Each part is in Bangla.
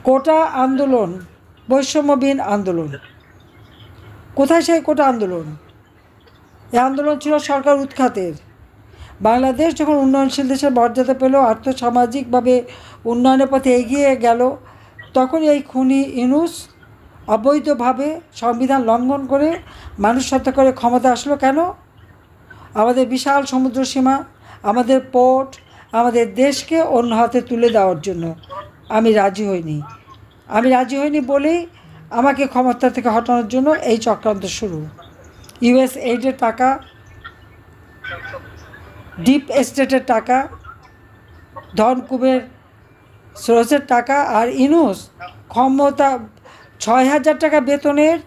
কোটা আন্দোলন, বৈষম্যবিহীন আন্দোলন। কোথায় সেই কোটা আন্দোলন? এই আন্দোলন ছিল সরকার উৎখাতের। বাংলাদেশ যখন উন্নয়নশীল দেশের মর্যাদা পেল, আর্থসামাজিকভাবে উন্নয়নের পথে এগিয়ে গেল, তখন এই খুনি ইউনূস অবৈধভাবে সংবিধান লঙ্ঘন করে মানুষ হত্যা করে ক্ষমতা আসলো। কেন? আমাদের বিশাল সমুদ্র সীমা, আমাদের পোর্ট, আমাদের দেশকে অন্য হাতে তুলে দেওয়ার জন্য। আমি রাজি হইনি বলেই আমাকে ক্ষমতা থেকে হটানোর জন্য এই চক্রান্ত শুরু। ইউএস এইডের টাকা, ডিপ এস্টেটের টাকা, ধনকুবের স্রোতের টাকা, আর ইউনূস ক্ষমতা ৬,০০০ টাকা বেতনের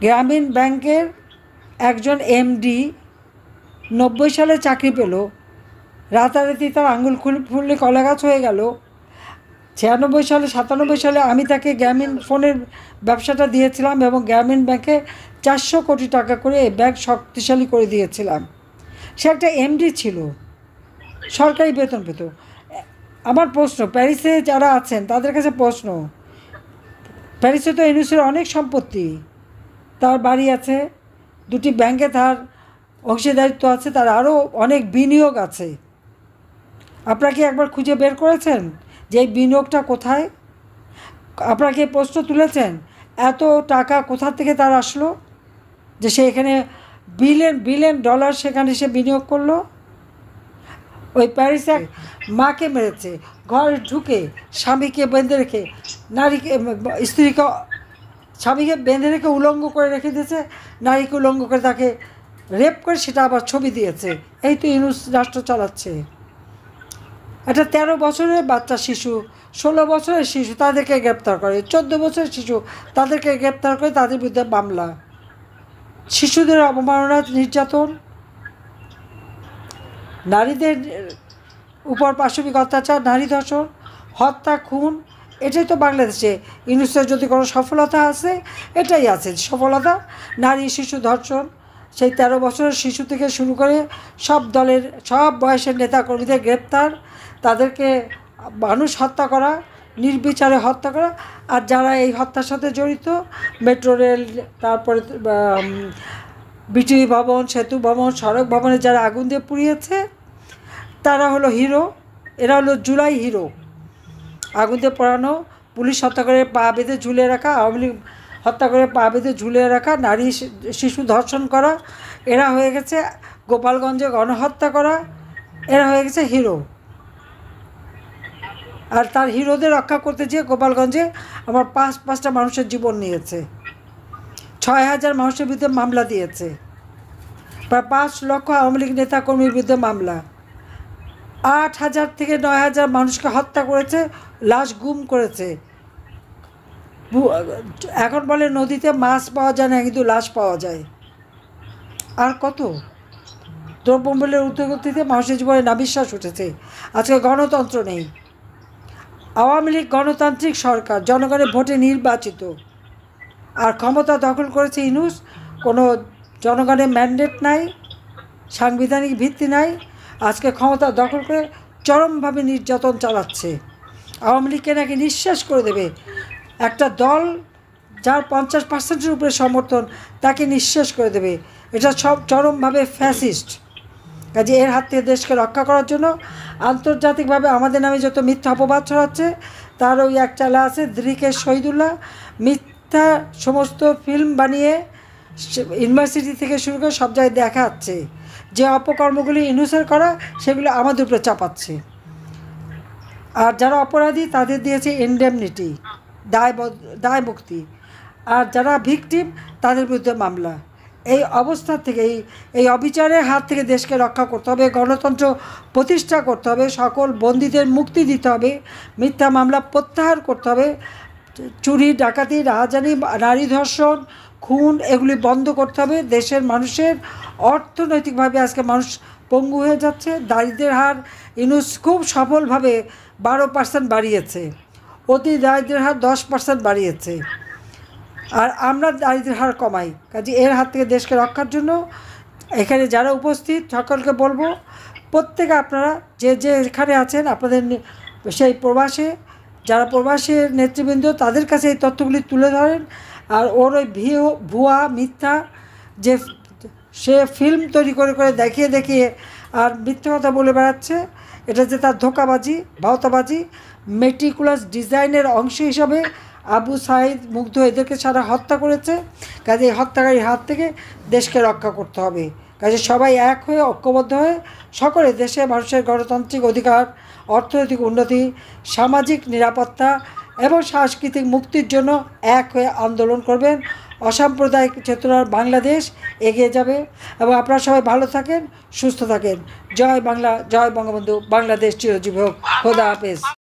গ্রামীণ ব্যাংকের একজন এমডি ৯০ সালে চাকরি পেল। রাতারাতি তার আঙুল ফুললে কলা গাছ হয়ে গেল। ৯৬ সালে ৯৭ সালে আমি তাকে গ্রামীণ ফোনের ব্যবসাটা দিয়েছিলাম এবং গ্রামীণ ব্যাংকে ৪০০ কোটি টাকা করে এই ব্যাংক শক্তিশালী করে দিয়েছিলাম। সে একটা এমডি ছিল, সরকারি বেতন পেত। আমার প্রশ্ন, প্যারিসে যারা আছেন তাদের কাছে প্রশ্ন, প্যারিসে তো ইউনূসের অনেক সম্পত্তি, তার বাড়ি আছে, দুটি ব্যাংকে তার অংশীদারিত্ব আছে, তার আরও অনেক বিনিয়োগ আছে। আপনারা কি একবার খুঁজে বের করেছেন যে এই বিনিয়োগটা কোথায়? আপনারা কি প্রশ্ন তুলেছেন এত টাকা কোথা থেকে তার আসলো, যে সে এখানে বিলিয়ন বিলিয়ন ডলার সেখানে সে বিনিয়োগ করলো? ওই প্যারিসে মাকে মেরেছে, ঘরে ঢুকে স্বামীকে বেঁধে রেখে, স্ত্রীকে, স্বামীকে বেঁধে রেখে উলঙ্গ করে রেখে দিয়েছে, নারীকে উলঙ্গ করে তাকে রেপ করে সেটা আবার ছবি দিয়েছে। এই তো ইউনূস রাষ্ট্র চালাচ্ছে। একটা ১৩ বছরের বাচ্চা শিশু, ১৬ বছরের শিশু, তাদেরকে গ্রেপ্তার করে, ১৪ বছরের শিশু তাদেরকে গ্রেপ্তার করে, তাদের বিরুদ্ধে মামলা। শিশুদের অবমাননা, নির্যাতন, নারীদের উপর পাশবিক অত্যাচার, নারী ধর্ষণ, হত্যা, খুন, এটাই তো বাংলাদেশে ইউনূসের যদি কোনো সফলতা আছে, এটাই আছে সফলতা। নারী শিশু ধর্ষণ, সেই ১৩ বছরের শিশু থেকে শুরু করে সব দলের সব বয়সের নেতাকর্মীদের গ্রেপ্তার, তাদেরকে মানুষ হত্যা করা, নির্বিচারে হত্যা করা। আর যারা এই হত্যার সাথে জড়িত, মেট্রো রেল, তারপরে বিটিভি ভবন, সেতু ভবন, সড়ক ভবনে যারা আগুন দিয়ে পুড়িয়েছে, তারা হলো হিরো। এরা হলো জুলাই হিরো। আগুন দিয়ে পোড়ানো, পুলিশ হত্যা করে পা বেঁধে ঝুলিয়ে রাখা, আওয়ামী লীগ হত্যা করে পা বেঁধে ঝুলিয়ে রাখা, নারী শিশু ধর্ষণ করা, এরা হয়ে গেছে গোপালগঞ্জে গণহত্যা করা, এরা হয়ে গেছে হিরো। আর তার হিরোদের রক্ষা করতে যেয়ে গোপালগঞ্জে আমার পাঁচটা মানুষের জীবন নিয়েছে, ৬,০০০ মানুষের বিরুদ্ধে মামলা দিয়েছে, প্রায় ৫ লক্ষ আওয়ামী লীগ নেতাকর্মীর বিরুদ্ধে মামলা, ৮,০০০ থেকে ৯,০০০ মানুষকে হত্যা করেছে, লাশ গুম করেছে। এখন বলে নদীতে মাছ পাওয়া যায় না, কিন্তু লাশ পাওয়া যায়। আর কত? দ্রব্যমূল্যের ঊর্ধ্বগতিতে মানুষের জীবনে নাভিশ্বাস উঠেছে। আজকে গণতন্ত্র নেই। আওয়ামী লীগ গণতান্ত্রিক সরকার, জনগণের ভোটে নির্বাচিত, আর ক্ষমতা দখল করেছে ইউনূস। কোনো জনগণের ম্যান্ডেট নাই, সাংবিধানিক ভিত্তি নাই। আজকে ক্ষমতা দখল করে চরমভাবে নির্যাতন চালাচ্ছে। আওয়ামী লীগকে নাকি নিঃশেষ করে দেবে। একটা দল যার ৫০% উপরে সমর্থন, তাকে নিঃশেষ করে দেবে। এটা সব চরমভাবে ফ্যাসিস্ট। কাজে এর হাত থেকে দেশকে রক্ষা করার জন্য আন্তর্জাতিকভাবে আমাদের নামে যত মিথ্যা অপবাদ ছড়াচ্ছে, তার ওই এক চালা আছে দ্রিকেশ শহীদুল্লাহ, মিথ্যা সমস্ত ফিল্ম বানিয়ে ইউনিভার্সিটি থেকে শুরু করে সব জায়গায় দেখাচ্ছে যে অপকর্মগুলি ইউনূসের করা, সেগুলো আমাদের উপরে চাপাচ্ছে। আর যারা অপরাধী তাদের দিয়েছে ইনডেমনিটি, দায় মুক্তি, আর যারা ভিকটিম তাদের বিরুদ্ধে মামলা। এই অবস্থা থেকে, এই অবিচারের হাত থেকে দেশকে রক্ষা করতে হবে, গণতন্ত্র প্রতিষ্ঠা করতে হবে, সকল বন্দীদের মুক্তি দিতে হবে, মিথ্যা মামলা প্রত্যাহার করতে হবে, চুরি, ডাকাতি, রাহাজানি, নারী ধর্ষণ, খুন, এগুলি বন্ধ করতে হবে। দেশের মানুষের অর্থনৈতিকভাবে আজকে মানুষ পঙ্গু হয়ে যাচ্ছে। দারিদ্র্যের হার ইউনূস খুব সফলভাবে 12% বাড়িয়েছে, অতি দারিদ্র্যের হার 10% বাড়িয়েছে, আর আমরা দারিদ্র্যের হার কমাই। কাজে এর হাত থেকে দেশকে রক্ষার জন্য এখানে যারা উপস্থিত সকলকে বলবো, প্রত্যেকে আপনারা যে যেখানে আছেন আপনাদের সেই প্রবাসে যারা প্রবাসীর নেতৃবৃন্দ তাদের কাছে এই তথ্যগুলি তুলে ধরেন। আর ওর ওই ভুয়া মিথ্যা যে সে ফিল্ম তৈরি করে করে দেখিয়ে দেখিয়ে আর মিথ্যা কথা বলে বেড়াচ্ছে, এটা যে তার ধোঁকাবাজি, ভাওতাবাজি, মেটিকুলাস ডিজাইনের অংশ হিসাবে আবু সাইদ, মুগ্ধ এদেরকে সারা হত্যা করেছে। কাজে এই হত্যাকারীর হাত থেকে দেশকে রক্ষা করতে হবে। কাজে সবাই এক হয়ে, ঐক্যবদ্ধ হয়ে সকলে দেশে মানুষের গণতান্ত্রিক অধিকার, অর্থনৈতিক উন্নতি, সামাজিক নিরাপত্তা এবং সাংস্কৃতিক মুক্তির জন্য এক হয়ে আন্দোলন করবেন। অসাম্প্রদায়িক চেতনার বাংলাদেশ এগিয়ে যাবে। এবং আপনারা সবাই ভালো থাকেন, সুস্থ থাকেন। জয় বাংলা, জয় বঙ্গবন্ধু, বাংলাদেশ চিরজীবী হোক। খোদা হাফেজ।